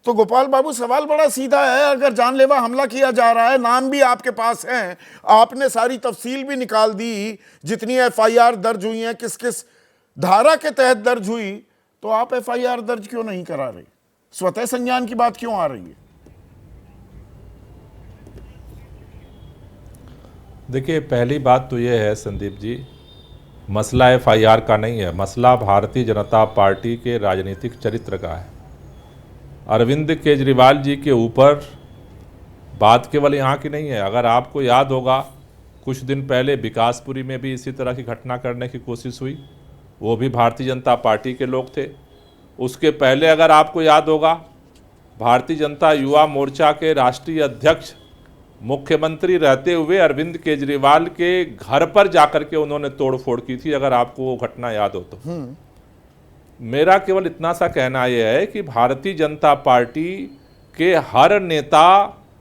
तो गोपाल बाबू सवाल बड़ा सीधा है, अगर जानलेवा हमला किया जा रहा है, नाम भी आपके पास हैं, आपने सारी तफसील भी निकाल दी, जितनी एफआईआर दर्ज हुई हैं, किस किस धारा के तहत दर्ज हुई, तो आप एफआईआर दर्ज क्यों नहीं करा रहे? स्वतः संज्ञान की बात क्यों आ रही है? देखिए, पहली बात तो ये है संदीप जी, मसला एफआईआर का नहीं है, मसला भारतीय जनता पार्टी के राजनीतिक चरित्र का है। अरविंद केजरीवाल जी के ऊपर बात केवल यहाँ की नहीं है। अगर आपको याद होगा, कुछ दिन पहले विकासपुरी में भी इसी तरह की घटना करने की कोशिश हुई, वो भी भारतीय जनता पार्टी के लोग थे। उसके पहले अगर आपको याद होगा, भारतीय जनता युवा मोर्चा के राष्ट्रीय अध्यक्ष मुख्यमंत्री रहते हुए अरविंद केजरीवाल के घर पर जाकर के उन्होंने तोड़फोड़ की थी, अगर आपको वो घटना याद हो तो। मेरा केवल इतना सा कहना यह है कि भारतीय जनता पार्टी के हर नेता,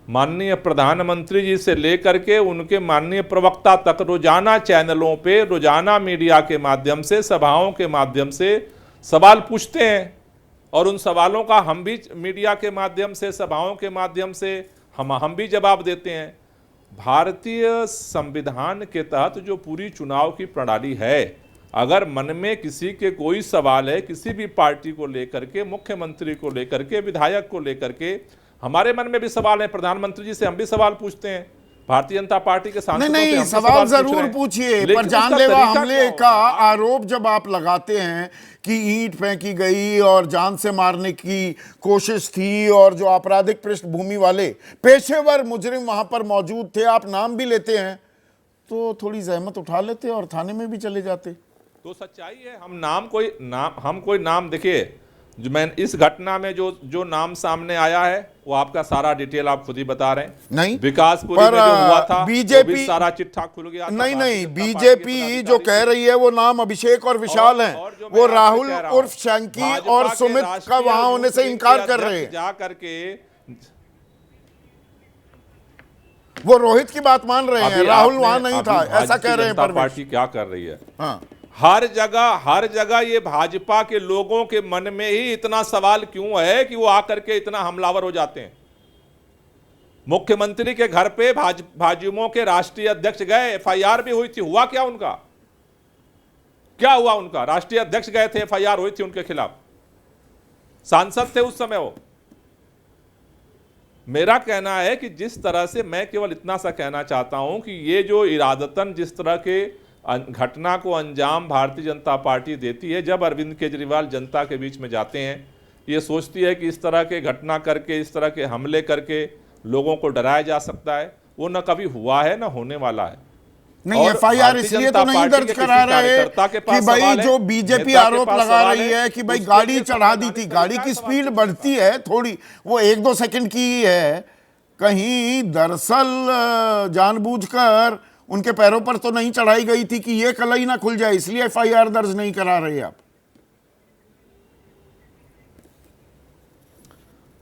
माननीय प्रधानमंत्री जी से लेकर के उनके माननीय प्रवक्ता तक, रोजाना चैनलों पे, रोजाना मीडिया के माध्यम से, सभाओं के माध्यम से सवाल पूछते हैं, और उन सवालों का हम भी मीडिया के माध्यम से, सभाओं के माध्यम से हम भी जवाब देते हैं। भारतीय संविधान के तहत जो पूरी चुनाव की प्रणाली है, अगर मन में किसी के कोई सवाल है, किसी भी पार्टी को लेकर के, मुख्यमंत्री को लेकर के, विधायक को लेकर के, हमारे मन में भी सवाल है, प्रधानमंत्री जी से हम भी सवाल पूछते हैं, भारतीय जनता पार्टी के सांसदों से हम भी सवाल जरूर पूछिए, पर जानलेवा हमले का आरोप जब आप लगाते हैं कि ईंट फेंकी गई और जान से मारने की कोशिश थी, और जो आपराधिक पृष्ठभूमि वाले पेशेवर मुजरिम वहां पर मौजूद थे, आप नाम भी लेते हैं, तो थोड़ी जहमत उठा लेते और थाने में भी चले जाते। तो सच्चाई है, हम कोई नाम देखिए, जो मैं इस घटना में जो नाम सामने आया है, वो आपका सारा डिटेल आप खुद ही बता रहे हैं। नहीं, विकासपुरी में जो हुआ था, बीजेपी सारा चिट्ठा खुल गया। नहीं, बीजेपी जो कह रही है वो नाम अभिषेक और विशाल हैं, वो राहुल उर्फ शंकी और सुमित का वहां होने से इनकार कर रहे हैं। जा करके वो रोहित की बात मान रहे हैं, राहुल वहां नहीं था, ऐसा कह रहे हैं। पर पार्टी क्या कर रही है? हाँ, हर जगह ये भाजपा के लोगों के मन में ही इतना सवाल क्यों है कि वो आकर के इतना हमलावर हो जाते हैं? मुख्यमंत्री के घर पे भाजयुमो के राष्ट्रीय अध्यक्ष गए, एफआईआर भी हुई थी, हुआ क्या उनका? क्या हुआ उनका? राष्ट्रीय अध्यक्ष गए थे, एफआईआर हुई थी उनके खिलाफ, सांसद थे उस समय वो। मेरा कहना है कि जिस तरह से, मैं केवल इतना सा कहना चाहता हूं कि ये जो इरादतन जिस तरह के घटना को अंजाम भारतीय जनता पार्टी देती है, जब अरविंद केजरीवाल जनता के बीच में जाते हैं, ये सोचती है कि इस तरह के घटना करके, इस तरह के हमले करके लोगों को डराया जा सकता है, वो न कभी हुआ है, न होने वाला है। नहीं, एफआईआर इसलिए तो नहीं दर्ज करा रहे कि भाई जो बीजेपी आरोप लगा रही है कि भाई गाड़ी चढ़ा दी थी, गाड़ी की स्पीड बढ़ती है थोड़ी, वो 1-2 सेकंड की ही है, कहीं दरअसल जानबूझकर उनके पैरों पर तो नहीं चढ़ाई गई थी कि ये कलाई ना खुल जाए, इसलिए एफआईआर दर्ज नहीं करा रहे आप।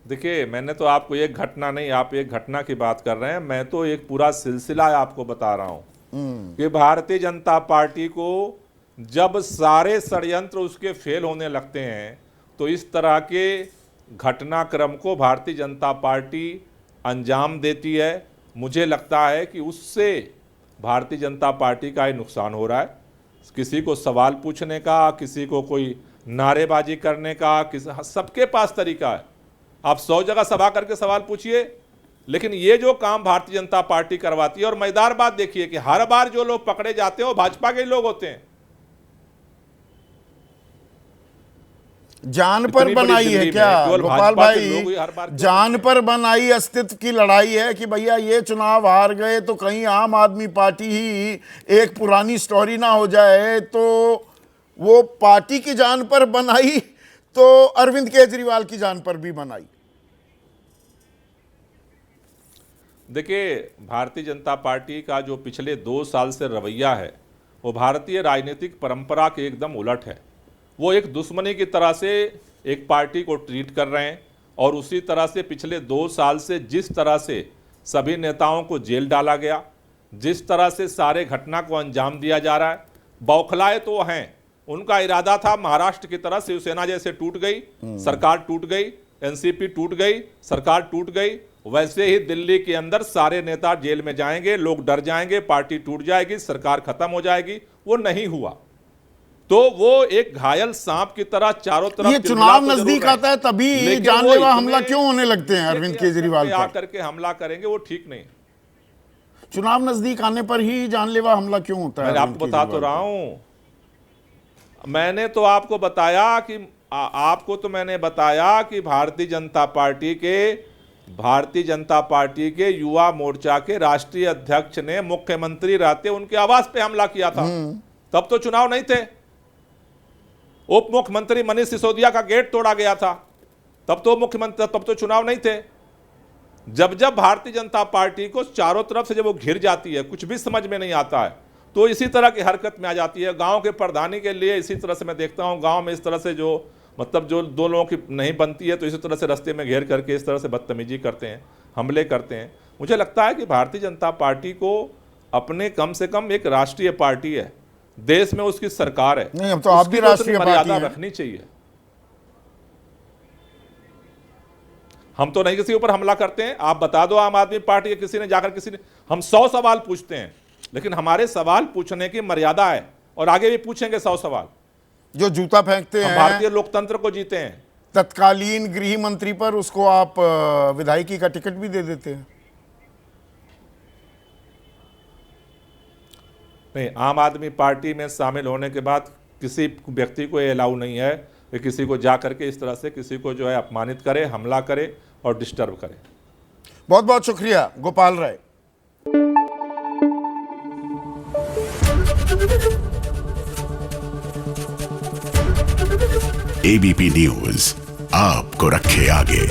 देखिए, मैंने तो आपको एक घटना नहीं, आप एक घटना की बात कर रहे हैं, मैं तो एक पूरा सिलसिला आपको बता रहा हूं कि भारतीय जनता पार्टी को जब सारे षड्यंत्र उसके फेल होने लगते हैं, तो इस तरह के घटनाक्रम को भारतीय जनता पार्टी अंजाम देती है। मुझे लगता है कि उससे भारतीय जनता पार्टी का ही नुकसान हो रहा है। किसी को सवाल पूछने का, किसी को कोई नारेबाजी करने का, सबके पास तरीका है। आप 100 जगह सभा करके सवाल पूछिए, लेकिन ये जो काम भारतीय जनता पार्टी करवाती है, और मजेदार बात देखिए कि हर बार जो लोग पकड़े जाते हैं वो भाजपा के लोग होते हैं। जान पर बनाई है क्या गोपाल भाई? जान पर बनाई अस्तित्व की लड़ाई है कि भैया ये चुनाव हार गए तो कहीं आम आदमी पार्टी ही एक पुरानी स्टोरी ना हो जाए, तो वो पार्टी की जान पर बनाई तो अरविंद केजरीवाल की जान पर भी बनाई। देखिए, भारतीय जनता पार्टी का जो पिछले 2 साल से रवैया है, वो भारतीय राजनीतिक परंपरा के एकदम उलट है। वो एक दुश्मनी की तरह से एक पार्टी को ट्रीट कर रहे हैं, और उसी तरह से पिछले 2 साल से जिस तरह से सभी नेताओं को जेल डाला गया, जिस तरह से सारे घटना को अंजाम दिया जा रहा है, बौखलाए तो हैं। उनका इरादा था महाराष्ट्र की तरह शिवसेना जैसे टूट गई, सरकार टूट गई, एनसीपी टूट गई, सरकार टूट गई, वैसे ही दिल्ली के अंदर सारे नेता जेल में जाएंगे, लोग डर जाएंगे, पार्टी टूट जाएगी, सरकार खत्म हो जाएगी। वो नहीं हुआ। तो वो एक घायल सांप की तरह चारों तरफ, ये चुनाव नजदीक आता है तभी जानलेवा हमला क्यों होने लगते हैं अरविंद केजरीवाल पर? आकर के हमला करेंगे, वो ठीक नहीं। चुनाव नजदीक आने पर ही जानलेवा हमला क्यों होता है? मैं आपको बता तो रहा हूं, मैंने तो आपको बताया कि मैंने बताया कि भारतीय जनता पार्टी के युवा मोर्चा के राष्ट्रीय अध्यक्ष ने मुख्यमंत्री रहते उनके आवास पे हमला किया था। तब तो चुनाव नहीं थे। उप मुख्यमंत्री मनीष सिसोदिया का गेट तोड़ा गया था, तब तो चुनाव नहीं थे। जब भारतीय जनता पार्टी को चारों तरफ से जब वो घिर जाती है, कुछ भी समझ में नहीं आता है, तो इसी तरह की हरकत में आ जाती है। गांव के प्रधानी के लिए इसी तरह से मैं देखता हूं, गांव में इस तरह से जो दो लोगों की नहीं बनती है तो इसी तरह से रास्ते में घेर करके इस तरह से बदतमीजी करते हैं, हमले करते हैं। मुझे लगता है कि भारतीय जनता पार्टी को अपने कम से कम एक राष्ट्रीय पार्टी है, देश में उसकी सरकार है, नहीं अब तो आप भी राष्ट्रीय मर्यादा रखनी चाहिए। हम तो नहीं किसी ऊपर हमला करते हैं। आप बता दो आम आदमी पार्टी के किसी ने हम 100 सवाल पूछते हैं, लेकिन हमारे सवाल पूछने की मर्यादा है और आगे भी पूछेंगे 100 सवाल। जो जूता फेंकते हैं, भारतीय लोकतंत्र को जीते हैं। तत्कालीन गृह मंत्री पर उसको आप विधायकी का टिकट भी दे देते हैं। नहीं, आम आदमी पार्टी में शामिल होने के बाद किसी व्यक्ति को ये अलाउ नहीं है कि किसी को जा करके इस तरह से किसी को जो है अपमानित करे, हमला करे और डिस्टर्ब करे। बहुत बहुत शुक्रिया गोपाल राय। एबीपी न्यूज आपको रखे आगे।